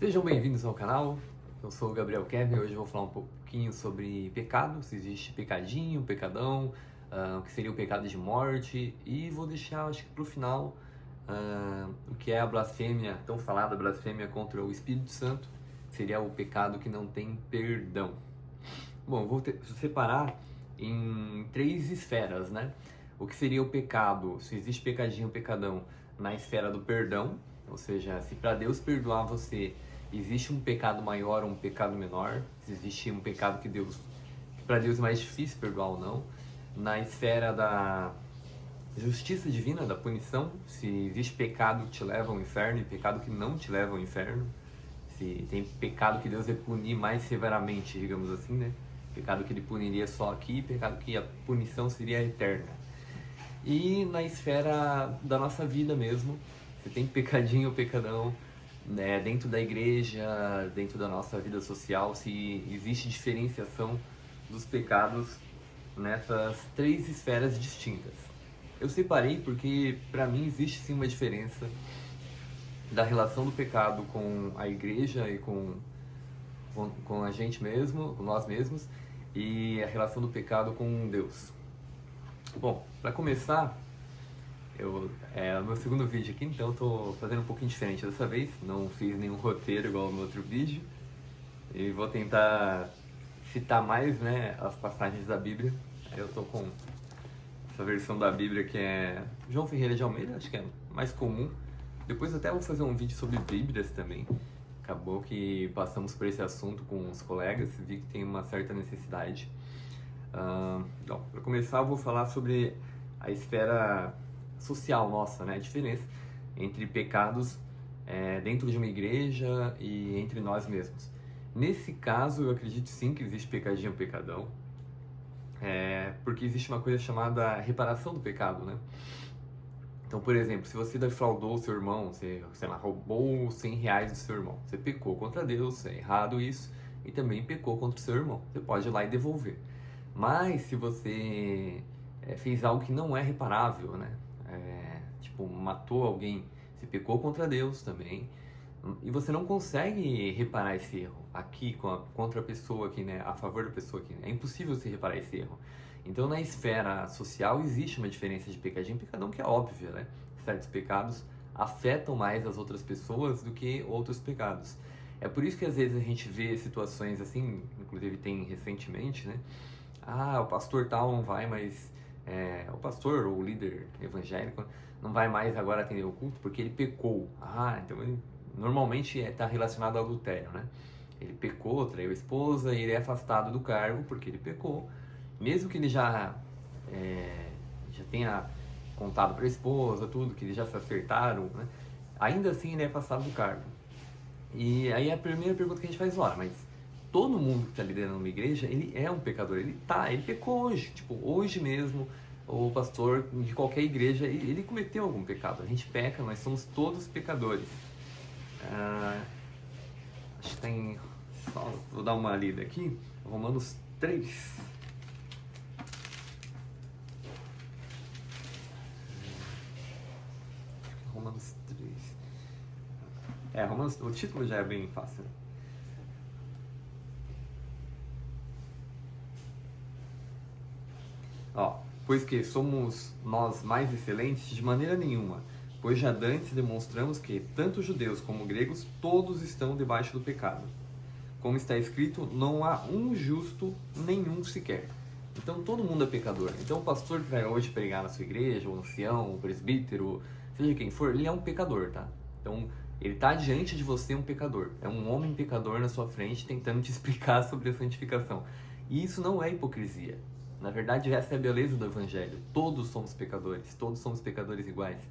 Sejam bem-vindos ao canal, eu sou o Gabriel Kevin e hoje eu vou falar um pouquinho sobre pecado, se existe pecadinho, pecadão, o que seria o pecado de morte e vou deixar, acho que pro final, o que é a blasfêmia, tão falada blasfêmia contra o Espírito Santo, que seria o pecado que não tem perdão. Bom, vou separar em três esferas, né? O que seria o pecado, se existe pecadinho, pecadão, na esfera do perdão, ou seja, se para Deus perdoar você, existe um pecado maior ou um pecado menor, se existe um pecado que para Deus é mais difícil perdoar ou não. Na esfera da justiça divina, da punição, se existe pecado que te leva ao inferno e pecado que não te leva ao inferno, se tem pecado que Deus vai punir mais severamente, digamos assim, né? Pecado que ele puniria só aqui, pecado que a punição seria eterna. E na esfera da nossa vida mesmo, se tem pecadinho ou pecadão, né, dentro da igreja, dentro da nossa vida social, se existe diferenciação dos pecados nessas três esferas distintas. Eu separei porque, para mim, existe sim uma diferença da relação do pecado com a igreja e com a gente mesmo, com nós mesmos, e a relação do pecado com Deus. Bom, para começar, é o meu segundo vídeo aqui, então eu tô fazendo um pouquinho diferente dessa vez. Não fiz nenhum roteiro igual no outro vídeo. E vou tentar citar mais, né, as passagens da Bíblia. Eu tô com essa versão da Bíblia que é João Ferreira de Almeida, acho que é mais comum. Depois até vou fazer um vídeo sobre Bíblias também. Acabou que passamos por esse assunto com os colegas, vi que tem uma certa necessidade. Então, para começar, eu vou falar sobre a esfera social nossa, né? A diferença entre pecados dentro de uma igreja e entre nós mesmos. Nesse caso, eu acredito sim que existe pecadinho ou pecadão, porque existe uma coisa chamada reparação do pecado, né? Então, por exemplo, se você defraudou o seu irmão, você, sei lá, roubou R$ 100 do seu irmão, você pecou contra Deus, é errado isso, e também pecou contra o seu irmão. Você pode ir lá e devolver. Mas se você fez algo que não é reparável, né? Tipo, matou alguém, você pecou contra Deus também, e você não consegue reparar esse erro aqui contra a pessoa aqui, né? A favor da pessoa aqui, né? É impossível você reparar esse erro. Então, na esfera social, existe uma diferença de pecadinho e pecadão que é óbvia, né? Certos pecados afetam mais as outras pessoas do que outros pecados. É por isso que às vezes a gente vê situações assim, inclusive tem recentemente, né? O pastor tal não vai mais, o pastor ou o líder evangélico não vai mais agora atender o culto porque ele pecou. Então ele normalmente está relacionado ao adultério, né? Ele pecou, traiu a esposa e ele é afastado do cargo porque ele pecou. Mesmo que ele já tenha contado para a esposa, tudo, que eles já se acertaram, né? Ainda assim ele é afastado do cargo. E aí a primeira pergunta que a gente faz, mas todo mundo que está liderando uma igreja, ele é um pecador, ele pecou hoje, tipo, hoje mesmo, o pastor de qualquer igreja, ele cometeu algum pecado, a gente peca, nós somos todos pecadores. Acho que tem, vou dar uma lida aqui, Romanos 3. Romanos 3. Romanos, o título já é bem fácil. Pois que somos nós mais excelentes de maneira nenhuma, pois já dantes demonstramos que tanto judeus como gregos todos estão debaixo do pecado. Como está escrito, não há um justo, nenhum sequer. Então todo mundo é pecador. Então o pastor que vai hoje pregar na sua igreja, o ancião, o presbítero, seja quem for, ele é um pecador, tá? Então ele está diante de você um pecador. É um homem pecador na sua frente tentando te explicar sobre a santificação. E isso não é hipocrisia. Na verdade, essa é a beleza do Evangelho. Todos somos pecadores iguais.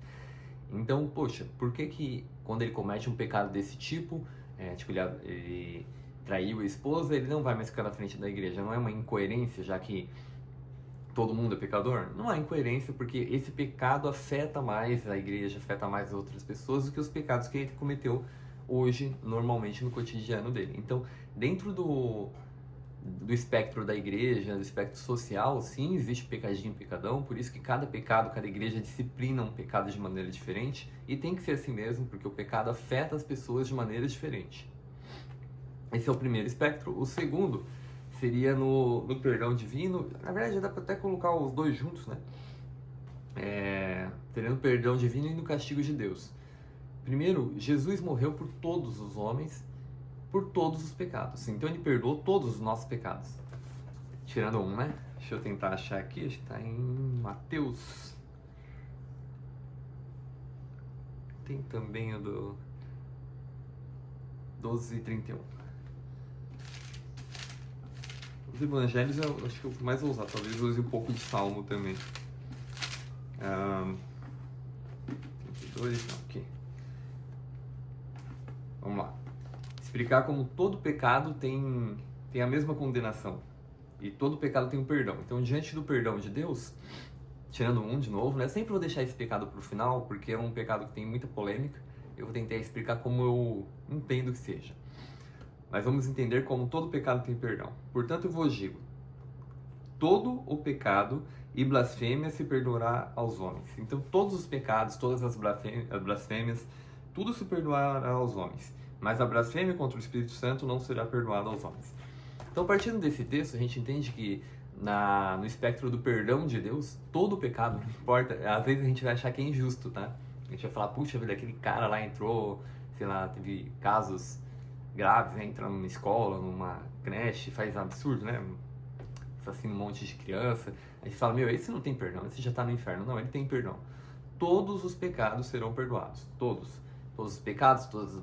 Então, poxa, por que quando ele comete um pecado desse tipo, ele traiu a esposa, ele não vai mais ficar na frente da igreja? Não é uma incoerência, já que todo mundo é pecador? Não há incoerência, porque esse pecado afeta mais a igreja, afeta mais as outras pessoas do que os pecados que ele cometeu hoje, normalmente no cotidiano dele. Então, dentro do espectro da igreja, do espectro social, sim, existe pecadinho e pecadão, por isso que cada pecado, cada igreja disciplina um pecado de maneira diferente, e tem que ser assim mesmo, porque o pecado afeta as pessoas de maneira diferente. Esse é o primeiro espectro. O segundo seria no perdão divino. Na verdade, já dá para até colocar os dois juntos, né? Seria no perdão divino e no castigo de Deus. Primeiro, Jesus morreu por todos os homens, por todos os pecados. Então ele perdoou todos os nossos pecados. Tirando um, né? Deixa eu tentar achar aqui. Acho que está em Mateus. Tem também o do 12:31. Os evangelhos eu acho que eu mais vou usar. Talvez eu use um pouco de Salmo também. 32, não, aqui. Vamos lá. Explicar como todo pecado tem a mesma condenação. E todo pecado tem um perdão. Então, diante do perdão de Deus, tirando um de novo, né? Eu sempre vou deixar esse pecado para o final, porque é um pecado que tem muita polêmica. Eu vou tentar explicar como eu entendo que seja. Mas vamos entender como todo pecado tem perdão. Portanto, eu vos digo, todo o pecado e blasfêmia se perdoará aos homens. Então, todos os pecados, todas as blasfêmias, tudo se perdoará aos homens. Mas a blasfêmia contra o Espírito Santo não será perdoada aos homens. Então, partindo desse texto, a gente entende que no espectro do perdão de Deus, todo pecado, não importa, às vezes a gente vai achar que é injusto, tá? A gente vai falar, puxa vida, aquele cara lá entrou, sei lá, teve casos graves, né? Entra numa escola, numa creche, faz um absurdo, né? Assassina um monte de criança. A gente fala, meu, esse não tem perdão, esse já tá no inferno. Não, ele tem perdão. Todos os pecados serão perdoados, todos. Todos os pecados, todas as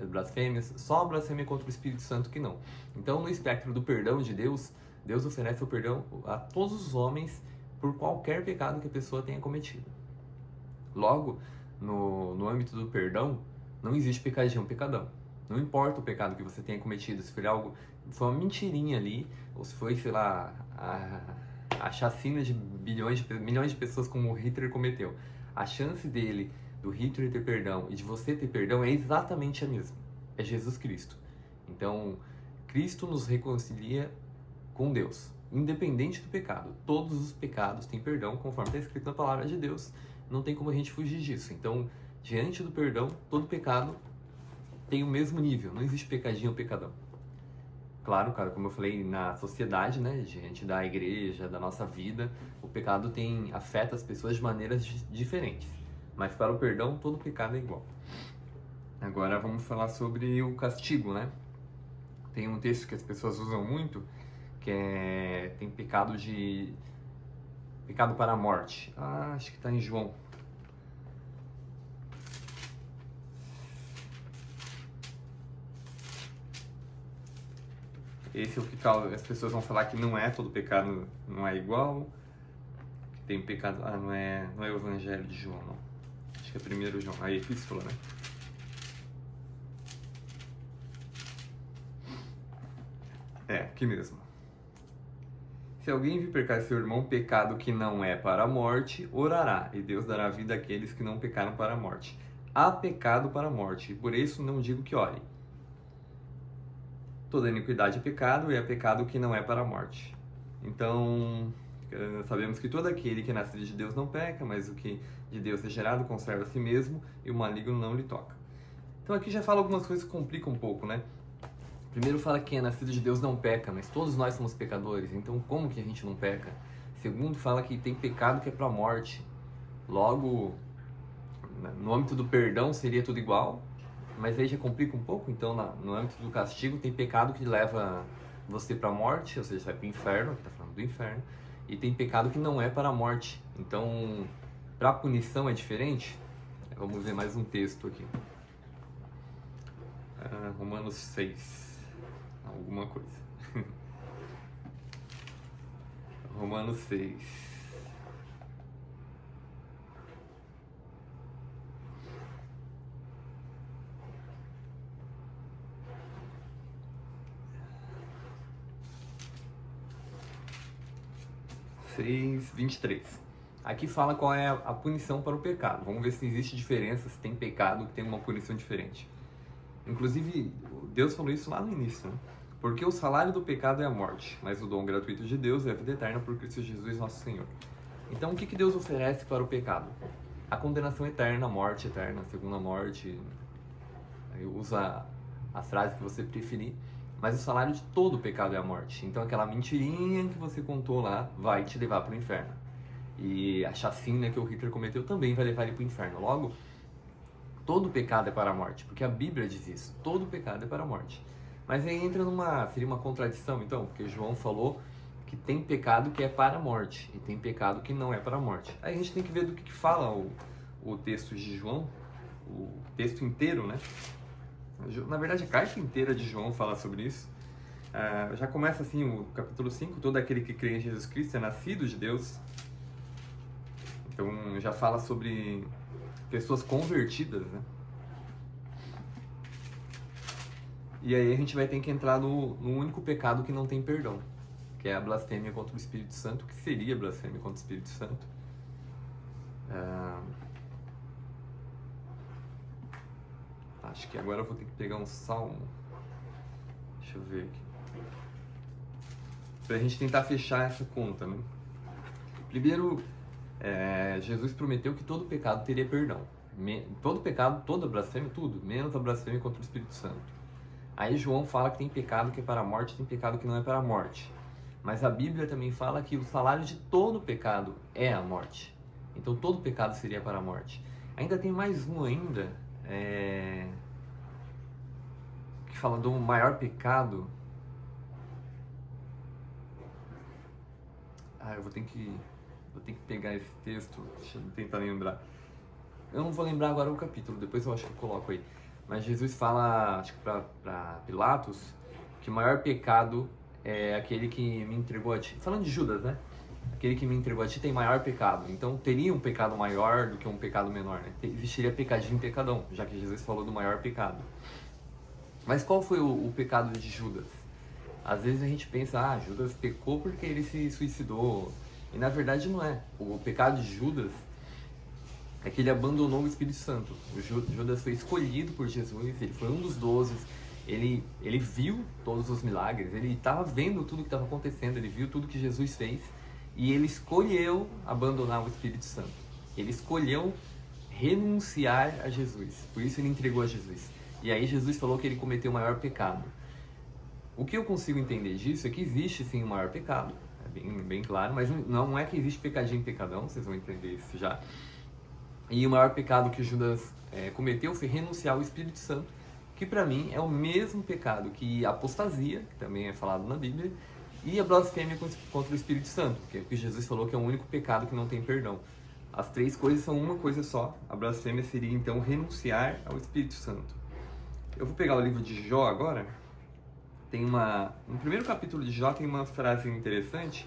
blasfêmias, só a blasfêmia contra o Espírito Santo que não. Então, no espectro do perdão de Deus, Deus oferece o perdão a todos os homens por qualquer pecado que a pessoa tenha cometido. Logo, no âmbito do perdão, não existe pecadinho, pecadão. Não importa o pecado que você tenha cometido, se foi algo, foi uma mentirinha ali, ou se foi, sei lá, a chacina de milhões de pessoas como o Hitler cometeu. A chance do Hitler ter perdão e de você ter perdão é exatamente a mesma. É Jesus Cristo. Então, Cristo nos reconcilia com Deus, independente do pecado. Todos os pecados têm perdão, conforme está escrito na palavra de Deus. Não tem como a gente fugir disso. Então, diante do perdão, todo pecado tem o mesmo nível. Não existe pecadinho ou pecadão. Claro, cara, como eu falei, na sociedade, né, diante da igreja, da nossa vida, o pecado afeta as pessoas de maneiras diferentes. Mas para o perdão, todo pecado é igual. Agora vamos falar sobre o castigo, né? Tem um texto que as pessoas usam muito, que tem pecado para a morte. Acho que está em João. Esse é o que as pessoas vão falar que não é todo pecado, não é igual. Que tem pecado. Não é o Evangelho de João, não. Acho que é 1 João, a Epístola, né? Aqui mesmo. Se alguém vir pecar seu irmão, pecado que não é para a morte, orará, e Deus dará vida àqueles que não pecaram para a morte. Há pecado para a morte, e por isso não digo que ore. Toda iniquidade é pecado, e é pecado que não é para a morte. Então, sabemos que todo aquele que é nascido de Deus não peca, mas o que de Deus é gerado conserva a si mesmo, e o maligno não lhe toca. Então aqui já fala algumas coisas que complicam um pouco, né? Primeiro fala que quem é nascido de Deus não peca, mas todos nós somos pecadores, então como que a gente não peca? Segundo, fala que tem pecado que é para a morte. Logo, no âmbito do perdão seria tudo igual, mas aí já complica um pouco. Então, no âmbito do castigo, tem pecado que leva você para a morte, ou seja, você vai para o inferno, que está falando do inferno, e tem pecado que não é para a morte. Então, para a punição é diferente. Vamos ver mais um texto aqui. Romanos 6. Alguma coisa. Romanos 6. Seis, 23. Aqui fala qual é a punição para o pecado. Vamos ver se existe diferença, se tem pecado que tem uma punição diferente. Inclusive, Deus falou isso lá no início, né? Porque o salário do pecado é a morte, mas o dom gratuito de Deus é a vida eterna por Cristo Jesus, nosso Senhor. Então, o que Deus oferece para o pecado? A condenação eterna, a morte eterna, a segunda morte. Usa a frase que você preferir. mas o salário de todo pecado é a morte. Então aquela mentirinha que você contou lá vai te levar para o inferno. E a chacina que o Hitler cometeu também vai levar ele para o inferno. Logo, todo pecado é para a morte, porque a Bíblia diz isso, todo pecado é para a morte. Mas aí entra seria uma contradição então, porque João falou que tem pecado que é para a morte e tem pecado que não é para a morte. Aí a gente tem que ver do que fala o texto de João, o texto inteiro, né? Na verdade, a carta inteira de João fala sobre isso. Já começa assim o capítulo 5, todo aquele que crê em Jesus Cristo é nascido de Deus. Então já fala sobre pessoas convertidas, né? E aí a gente vai ter que entrar no único pecado que não tem perdão, que é a blasfêmia contra o Espírito Santo, que seria blasfêmia contra o Espírito Santo. Acho que agora eu vou ter que pegar um salmo. Deixa eu ver aqui. Pra gente tentar fechar essa conta, né? Primeiro, Jesus prometeu que todo pecado teria perdão. Todo pecado, toda blasfêmia, tudo, menos a blasfêmia contra o Espírito Santo. Aí João fala que tem pecado que é para a morte, tem pecado que não é para a morte. Mas a Bíblia também fala que o salário de todo pecado é a morte. Então todo pecado seria para a morte. Ainda tem mais um ainda, que fala do maior pecado. Eu vou ter que pegar esse texto, deixa eu tentar lembrar. Eu não vou lembrar agora o capítulo, depois eu acho que eu coloco aí. Mas Jesus fala, acho que para Pilatos, que o maior pecado é aquele que me entregou a ti. Falando de Judas, né? Aquele que me entregou a ti tem maior pecado. Então teria um pecado maior do que um pecado menor, né? Existiria pecadinho e pecadão, já que Jesus falou do maior pecado. Mas qual foi o pecado de Judas? Às vezes a gente pensa, Judas pecou porque ele se suicidou. E na verdade não é. O pecado de Judas é que ele abandonou o Espírito Santo. O Judas foi escolhido por Jesus, ele foi um dos 12. Ele viu todos os milagres, ele estava vendo tudo que estava acontecendo, ele viu tudo que Jesus fez. E ele escolheu abandonar o Espírito Santo. Ele escolheu renunciar a Jesus. Por isso ele entregou a Jesus. E aí Jesus falou que ele cometeu o maior pecado. O que eu consigo entender disso é que existe sim o maior pecado. É bem claro, mas não é que existe pecadinho e pecadão, vocês vão entender isso já. E o maior pecado que Judas cometeu foi renunciar ao Espírito Santo, que para mim é o mesmo pecado que a apostasia, que também é falado na Bíblia, e a blasfêmia contra o Espírito Santo, que é o que Jesus falou que é o único pecado que não tem perdão. As três coisas são uma coisa só. A blasfêmia seria então renunciar ao Espírito Santo. Eu vou pegar o livro de Jó agora. No primeiro capítulo de Jó tem uma frase interessante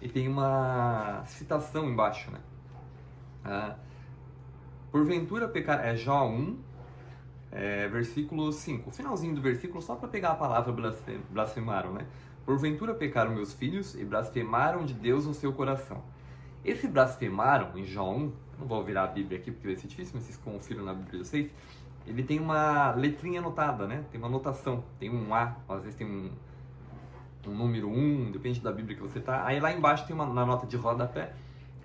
e tem uma citação embaixo, né? Porventura pecar... Jó 1, versículo 5. O finalzinho do versículo, só para pegar a palavra blasfemaram, né? Porventura pecaram meus filhos e blasfemaram de Deus no seu coração. Esse blasfemaram, em Jó 1, não vou virar a Bíblia aqui porque vai ser difícil, mas vocês confiram na Bíblia de vocês, ele tem uma letrinha anotada, né? Tem uma anotação, tem um A, às vezes tem um número 1, depende da Bíblia que você tá. Aí lá embaixo tem na nota de rodapé,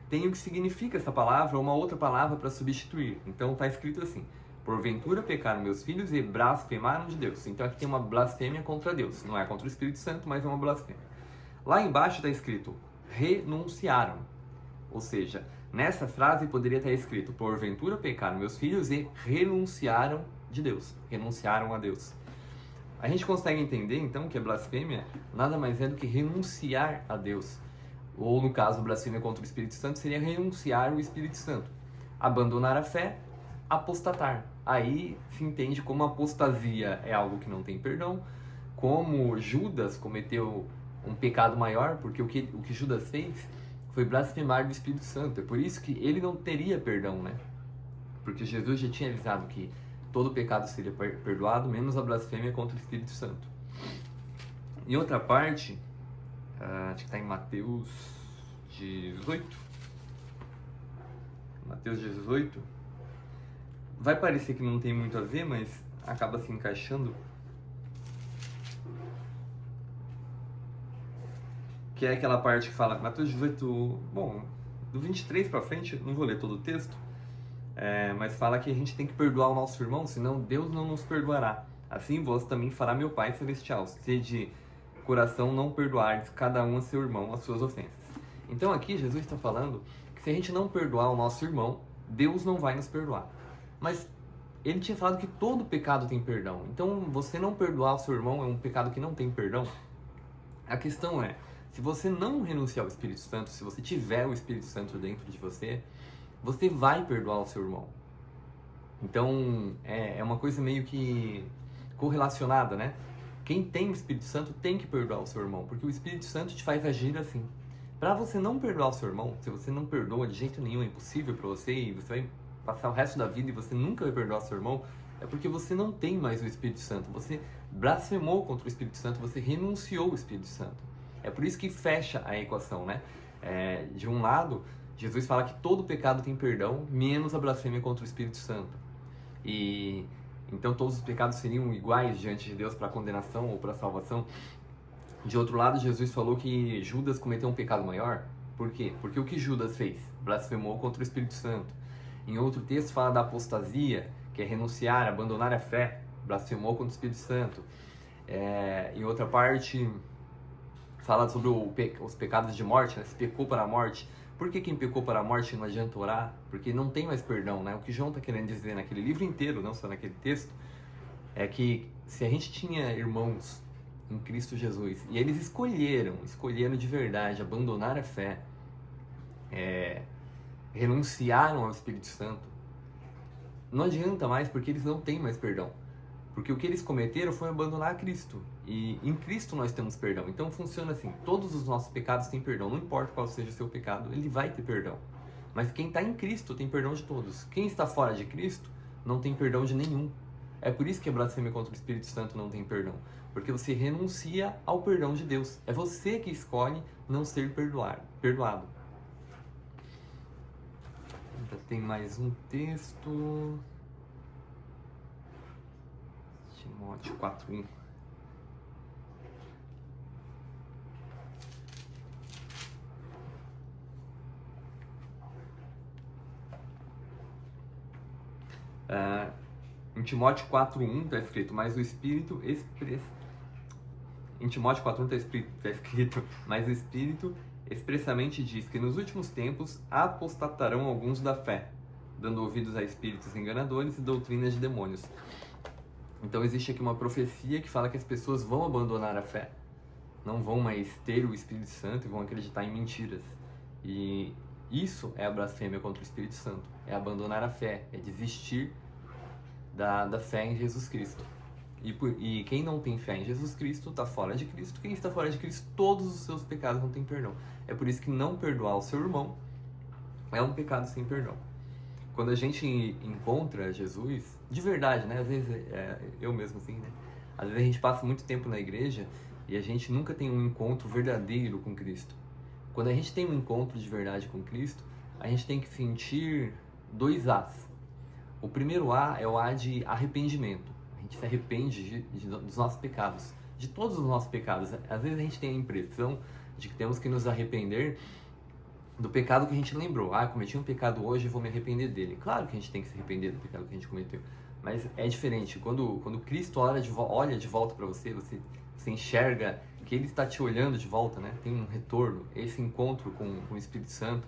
tem o que significa essa palavra ou uma outra palavra para substituir. Então tá escrito assim: porventura pecaram meus filhos e blasfemaram de Deus. Então aqui tem uma blasfêmia contra Deus. Não é contra o Espírito Santo, mas é uma blasfêmia. Lá embaixo está escrito renunciaram. Ou seja, nessa frase poderia estar escrito: porventura pecaram meus filhos e renunciaram de Deus. Renunciaram a Deus. A gente consegue entender então que a blasfêmia nada mais é do que renunciar a Deus. Ou no caso, blasfêmia contra o Espírito Santo seria renunciar o Espírito Santo. Abandonar a fé, apostatar. Aí se entende como apostasia é algo que não tem perdão, como Judas cometeu um pecado maior, porque o que Judas fez foi blasfemar do Espírito Santo. É por isso que ele não teria perdão, né? Porque Jesus já tinha avisado que todo pecado seria perdoado, menos a blasfêmia contra o Espírito Santo. Em outra parte, acho que está em Mateus 18. Mateus 18. Vai parecer que não tem muito a ver, mas acaba se encaixando. Que é aquela parte que fala, Mateus 18, bom, do 23 para frente, não vou ler todo o texto, mas fala que a gente tem que perdoar o nosso irmão, senão Deus não nos perdoará. Assim vós também fará meu Pai Celestial, se de coração não perdoardes cada um a seu irmão as suas ofensas. Então aqui Jesus está falando que se a gente não perdoar o nosso irmão, Deus não vai nos perdoar. Mas ele tinha falado que todo pecado tem perdão. Então você não perdoar o seu irmão é um pecado que não tem perdão? A questão é, se você não renunciar ao Espírito Santo, se você tiver o Espírito Santo dentro de você, você vai perdoar o seu irmão. Então é uma coisa meio que correlacionada, né? Quem tem o Espírito Santo tem que perdoar o seu irmão, porque o Espírito Santo te faz agir assim. Para você não perdoar o seu irmão, se você não perdoa de jeito nenhum, é impossível para você e você vai passar o resto da vida e você nunca vai perdoar seu irmão, é porque você não tem mais o Espírito Santo. Você blasfemou contra o Espírito Santo, você renunciou ao Espírito Santo. É por isso que fecha a equação, né? De um lado, Jesus fala que todo pecado tem perdão, menos a blasfêmia contra o Espírito Santo. E então todos os pecados seriam iguais diante de Deus para condenação ou para salvação. De outro lado, Jesus falou que Judas cometeu um pecado maior. Por quê? Porque o que Judas fez? Blasfemou contra o Espírito Santo. Em outro texto fala da apostasia, que é renunciar, abandonar a fé. Blasfemou contra o Espírito Santo. Em outra parte, fala sobre os pecados de morte, né? Se pecou para a morte. Por que quem pecou para a morte não adianta orar? Porque não tem mais perdão, né? O que João está querendo dizer naquele livro inteiro, não só naquele texto, é que se a gente tinha irmãos em Cristo Jesus e eles escolheram de verdade abandonar a fé, renunciaram ao Espírito Santo, não adianta mais, porque eles não têm mais perdão. Porque o que eles cometeram foi abandonar a Cristo. E em Cristo nós temos perdão. Então funciona assim, todos os nossos pecados têm perdão. Não importa qual seja o seu pecado, ele vai ter perdão. Mas quem está em Cristo tem perdão de todos. Quem está fora de Cristo não tem perdão de nenhum. É por isso que a blasfêmia contra o Espírito Santo não tem perdão. Porque você renuncia ao perdão de Deus. É você que escolhe não ser perdoado. Ainda tem mais um texto... Timóteo 4:1. Em Timóteo 4:1 está escrito, mas o Espírito Em Timóteo 4:1 está escrito, mas o Espírito expressamente diz que nos últimos tempos apostatarão alguns da fé, dando ouvidos a espíritos enganadores e doutrinas de demônios. Então existe aqui uma profecia que fala que as pessoas vão abandonar a fé, não vão mais ter o Espírito Santo e vão acreditar em mentiras. E isso é a blasfêmia contra o Espírito Santo, é abandonar a fé, é desistir da fé em Jesus Cristo. E quem não tem fé em Jesus Cristo está fora de Cristo. Quem está fora de Cristo, todos os seus pecados não têm perdão. É por isso que não perdoar o seu irmão é um pecado sem perdão. Quando a gente encontra Jesus, de verdade, né? Às vezes, eu mesmo assim, né? Às vezes a gente passa muito tempo na igreja e a gente nunca tem um encontro verdadeiro com Cristo. Quando a gente tem um encontro de verdade com Cristo, a gente tem que sentir 2 A's. O primeiro A é o A de arrependimento. A gente se arrepende dos nossos pecados, de todos os nossos pecados. Às vezes a gente tem a impressão de que temos que nos arrepender do pecado que a gente lembrou. Cometi um pecado hoje e vou me arrepender dele. Claro que a gente tem que se arrepender do pecado que a gente cometeu, mas é diferente. Quando Cristo olha de volta para você, você enxerga que Ele está te olhando de volta, né? Tem um retorno, esse encontro com o Espírito Santo.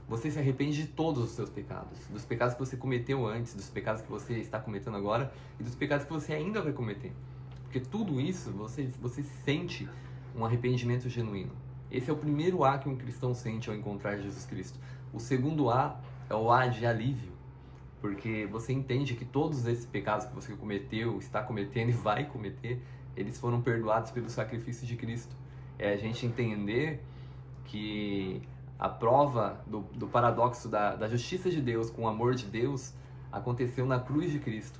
Você se arrepende de todos os seus pecados, dos pecados que você cometeu antes, dos pecados que você está cometendo agora e dos pecados que você ainda vai cometer. Porque tudo isso, você sente um arrependimento genuíno. Esse é o primeiro A que um cristão sente ao encontrar Jesus Cristo. O segundo A é o A de alívio, porque você entende que todos esses pecados que você cometeu, está cometendo e vai cometer, eles foram perdoados pelo sacrifício de Cristo. É a gente entender que a prova do paradoxo da justiça de Deus com o amor de Deus aconteceu na cruz de Cristo.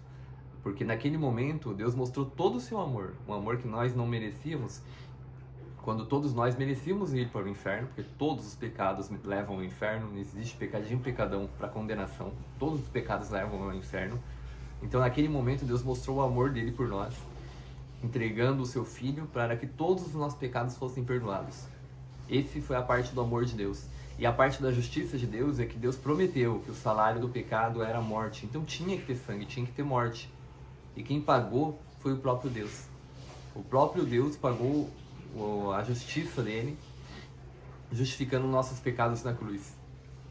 Porque naquele momento Deus mostrou todo o seu amor, um amor que nós não merecíamos, quando todos nós merecíamos ir para o inferno, porque todos os pecados levam ao inferno, não existe pecadinho, pecadão para condenação, todos os pecados levam ao inferno. Então naquele momento Deus mostrou o amor dele por nós, entregando o seu Filho para que todos os nossos pecados fossem perdoados. Esse foi a parte do amor de Deus. E a parte da justiça de Deus é que Deus prometeu que o salário do pecado era a morte. Então tinha que ter sangue, tinha que ter morte. E quem pagou foi o próprio Deus. O próprio Deus pagou a justiça dele, justificando nossos pecados na cruz.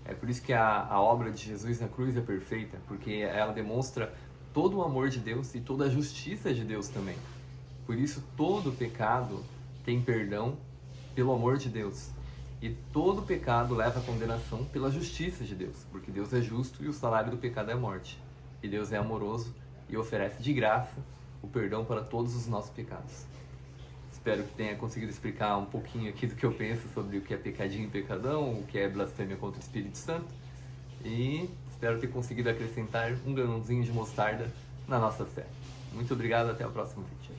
É por isso que a obra de Jesus na cruz é perfeita, porque ela demonstra todo o amor de Deus e toda a justiça de Deus também. Por isso todo pecado tem perdão pelo amor de Deus. E todo pecado leva à condenação pela justiça de Deus, porque Deus é justo e o salário do pecado é a morte. E Deus é amoroso e oferece de graça o perdão para todos os nossos pecados. Espero que tenha conseguido explicar um pouquinho aqui do que eu penso sobre o que é pecadinho e pecadão, o que é blasfêmia contra o Espírito Santo. E espero ter conseguido acrescentar um grãozinho de mostarda na nossa fé. Muito obrigado, até o próximo vídeo.